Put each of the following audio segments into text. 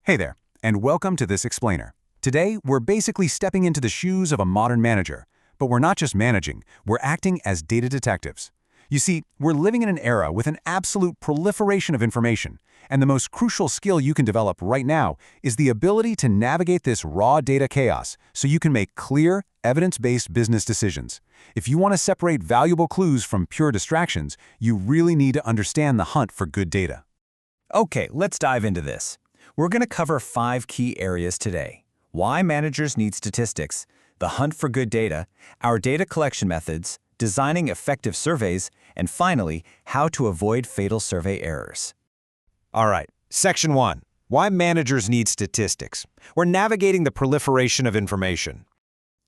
Hey there, and welcome to this explainer. Today, we're basically stepping into the shoes of a modern manager, but we're not just managing, we're acting as data detectives. You see, we're living in an era with an absolute proliferation of information, and the most crucial skill you can develop right now is the ability to navigate this raw data chaos so you can make clear, evidence-based business decisions. If you want to separate valuable clues from pure distractions, you really need to understand the hunt for good data. Okay, let's dive into this. We're going to cover 5 key areas today: why managers need statistics, the hunt for good data, our data collection methods, designing effective surveys, and finally, how to avoid fatal survey errors. All right, Section 1. Why managers need statistics. We're navigating the proliferation of information.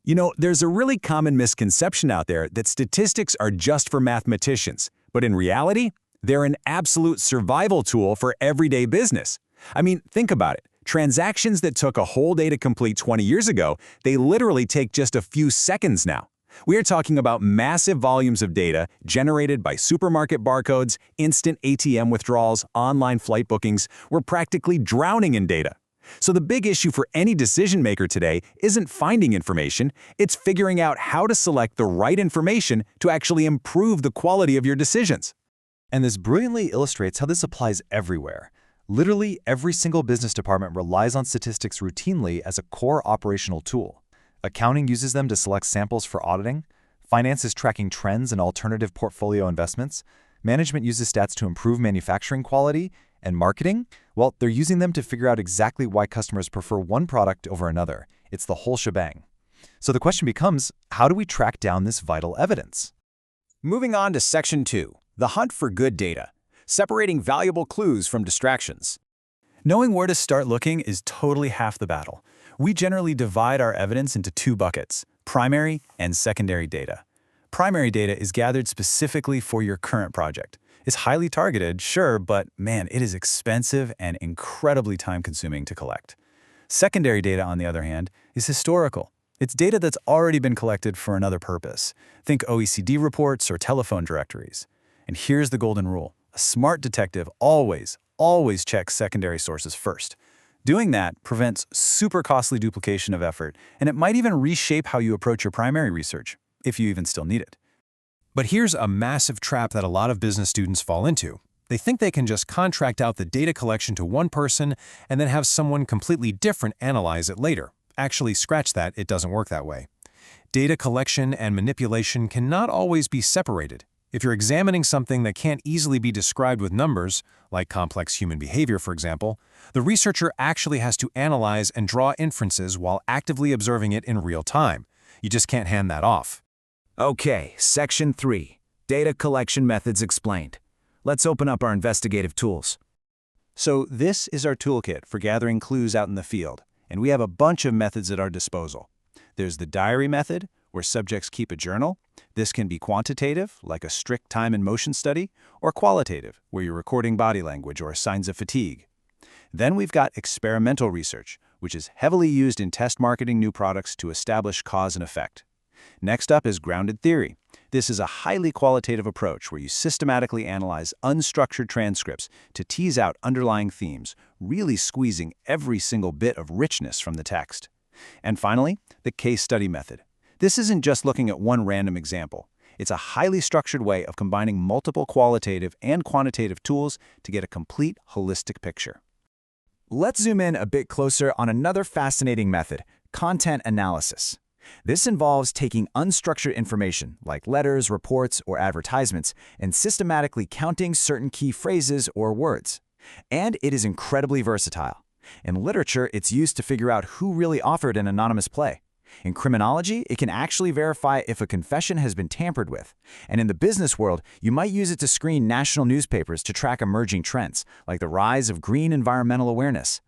You know, there's a really common misconception out there that statistics are just for mathematicians, but in reality, they're an absolute survival tool for everyday business. I mean, think about it. Transactions that took a whole day to complete 20 years ago, they literally take just a few seconds now. We are talking about massive volumes of data generated by supermarket barcodes, instant ATM withdrawals, online flight bookings. We're practically drowning in data. So the big issue for any decision maker today isn't finding information, it's figuring out how to select the right information to actually improve the quality of your decisions. And this brilliantly illustrates how this applies everywhere. Literally, every single business department relies on statistics routinely as a core operational tool. Accounting uses them to select samples for auditing. Finance is tracking trends in alternative portfolio investments. Management uses stats to improve manufacturing quality. And marketing? Well, they're using them to figure out exactly why customers prefer one product over another. It's the whole shebang. So the question becomes, how do we track down this vital evidence? Moving on to Section 2, the hunt for good data. Separating valuable clues from distractions. Knowing where to start looking is totally half the battle. We generally divide our evidence into 2 buckets: primary and secondary data. Primary data is gathered specifically for your current project. It's highly targeted, sure, but man, it is expensive and incredibly time-consuming to collect. Secondary data, on the other hand, is historical. It's data that's already been collected for another purpose. Think OECD reports or telephone directories. And here's the golden rule. A smart detective always checks secondary sources first. Doing that prevents super costly duplication of effort, and it might even reshape how you approach your primary research, if you even still need it. But here's a massive trap that a lot of business students fall into. They think they can just contract out the data collection to one person and then have someone completely different analyze it later. Actually, scratch that, it doesn't work that way. Data collection and manipulation cannot always be separated. If you're examining something that can't easily be described with numbers, like complex human behavior, for example, the researcher actually has to analyze and draw inferences while actively observing it in real time. You just can't hand that off. Okay, Section 3, data collection methods explained. Let's open up our investigative tools. So this is our toolkit for gathering clues out in the field, and we have a bunch of methods at our disposal. There's the diary method, where subjects keep a journal. This can be quantitative, like a strict time and motion study, or qualitative, where you're recording body language or signs of fatigue. Then we've got experimental research, which is heavily used in test marketing new products to establish cause and effect. Next up is grounded theory. This is a highly qualitative approach where you systematically analyze unstructured transcripts to tease out underlying themes, really squeezing every single bit of richness from the text. And finally, the case study method. This isn't just looking at one random example. It's a highly structured way of combining multiple qualitative and quantitative tools to get a complete, holistic picture. Let's zoom in a bit closer on another fascinating method, content analysis. This involves taking unstructured information, like letters, reports, or advertisements, and systematically counting certain key phrases or words. And it is incredibly versatile. In literature, it's used to figure out who really authored an anonymous play. In criminology, it can actually verify if a confession has been tampered with. And in the business world, you might use it to screen national newspapers to track emerging trends, like the rise of green environmental awareness.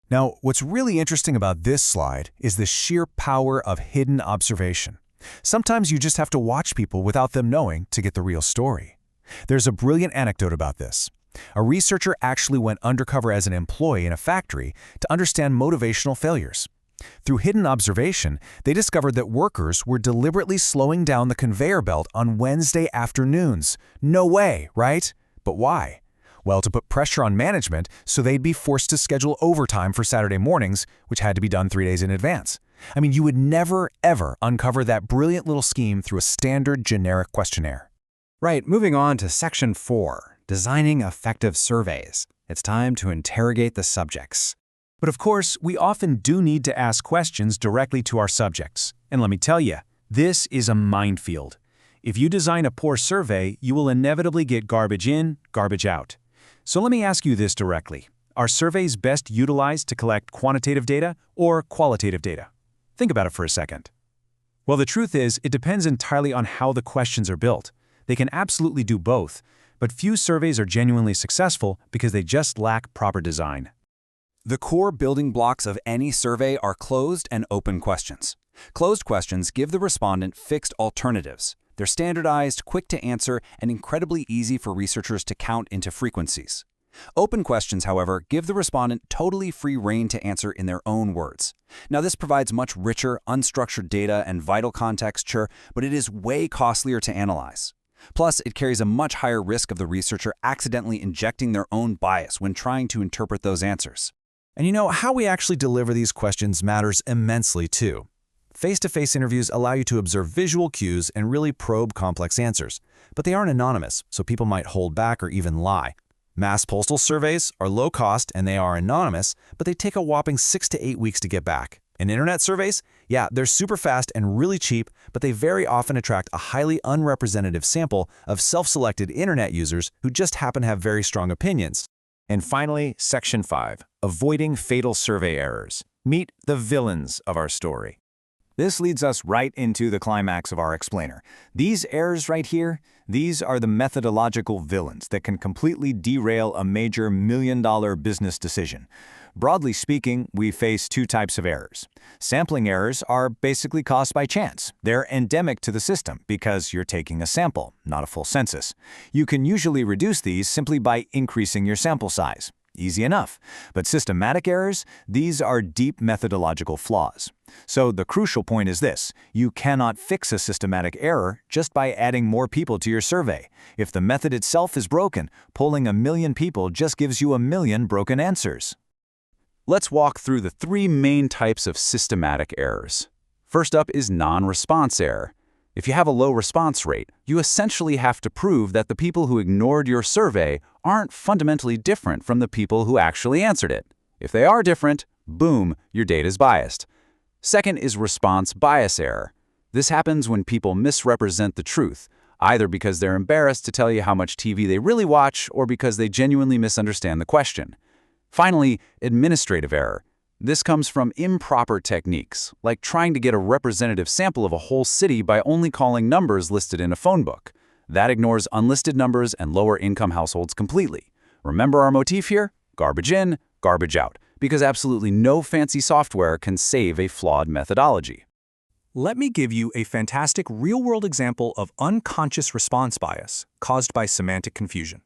Now, what's really interesting about this slide is the sheer power of hidden observation. Sometimes you just have to watch people without them knowing to get the real story. There's a brilliant anecdote about this. A researcher actually went undercover as an employee in a factory to understand motivational failures. Through hidden observation, they discovered that workers were deliberately slowing down the conveyor belt on Wednesday afternoons. No way, right? But why? Well, to put pressure on management so they'd be forced to schedule overtime for Saturday mornings, which had to be done 3 days in advance. I mean, you would never, ever uncover that brilliant little scheme through a standard generic questionnaire. Right, moving on to Section 4, Designing Effective Surveys. It's time to interrogate the subjects. But of course, we often do need to ask questions directly to our subjects. And let me tell you, this is a minefield. If you design a poor survey, you will inevitably get garbage in, garbage out. So let me ask you this directly. Are surveys best utilized to collect quantitative data or qualitative data? Think about it for a second. Well, the truth is, it depends entirely on how the questions are built. They can absolutely do both, but few surveys are genuinely successful because they just lack proper design. The core building blocks of any survey are closed and open questions. Closed questions give the respondent fixed alternatives. They're standardized, quick to answer, and incredibly easy for researchers to count into frequencies. Open questions, however, give the respondent totally free rein to answer in their own words. Now, this provides much richer, unstructured data and vital context, sure, but it is way costlier to analyze. Plus, it carries a much higher risk of the researcher accidentally injecting their own bias when trying to interpret those answers. And you know, how we actually deliver these questions matters immensely too. Face-to-face interviews allow you to observe visual cues and really probe complex answers, but they aren't anonymous, so people might hold back or even lie. Mass postal surveys are low cost and they are anonymous, but they take a whopping 6 to 8 weeks to get back. And internet surveys? Yeah, they're super fast and really cheap, but they very often attract a highly unrepresentative sample of self-selected internet users who just happen to have very strong opinions. And finally, Section 5, Avoiding Fatal Survey Errors. Meet the villains of our story. This leads us right into the climax of our explainer. These errors right here, these are the methodological villains that can completely derail a major million-dollar business decision. Broadly speaking, we face two types of errors. Sampling errors are basically caused by chance. They're endemic to the system because you're taking a sample, not a full census. You can usually reduce these simply by increasing your sample size. Easy enough. But systematic errors, these are deep methodological flaws. So the crucial point is this: you cannot fix a systematic error just by adding more people to your survey. If the method itself is broken, polling 1 million people just gives you 1 million broken answers. Let's walk through the 3 main types of systematic errors. First up is non-response error. If you have a low response rate, you essentially have to prove that the people who ignored your survey aren't fundamentally different from the people who actually answered it. If they are different, boom, your data is biased. Second is response bias error. This happens when people misrepresent the truth, either because they're embarrassed to tell you how much TV they really watch or because they genuinely misunderstand the question. Finally, administrative error. This comes from improper techniques, like trying to get a representative sample of a whole city by only calling numbers listed in a phone book. That ignores unlisted numbers and lower-income households completely. Remember our motif here? Garbage in, garbage out, because absolutely no fancy software can save a flawed methodology. Let me give you a fantastic real-world example of unconscious response bias caused by semantic confusion.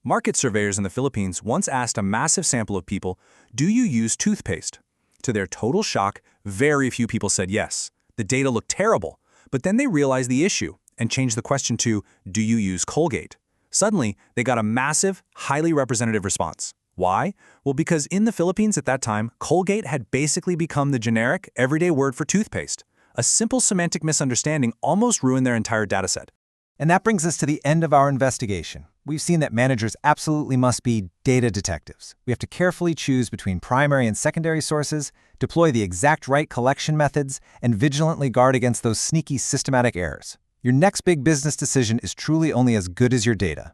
Market surveyors in the Philippines once asked a massive sample of people, "Do you use toothpaste?" To their total shock, very few people said yes. The data looked terrible, but then they realized the issue and changed the question to, "Do you use Colgate?" Suddenly, they got a massive, highly representative response. Why? Well, because in the Philippines at that time, Colgate had basically become the generic, everyday word for toothpaste. A simple semantic misunderstanding almost ruined their entire dataset. And that brings us to the end of our investigation. We've seen that managers absolutely must be data detectives. We have to carefully choose between primary and secondary sources, deploy the exact right collection methods, and vigilantly guard against those sneaky systematic errors. Your next big business decision is truly only as good as your data.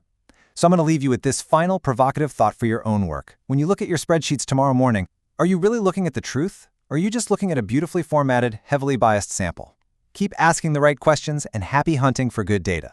So I'm going to leave you with this final provocative thought for your own work. When you look at your spreadsheets tomorrow morning, are you really looking at the truth? Or are you just looking at a beautifully formatted, heavily biased sample? Keep asking the right questions and happy hunting for good data.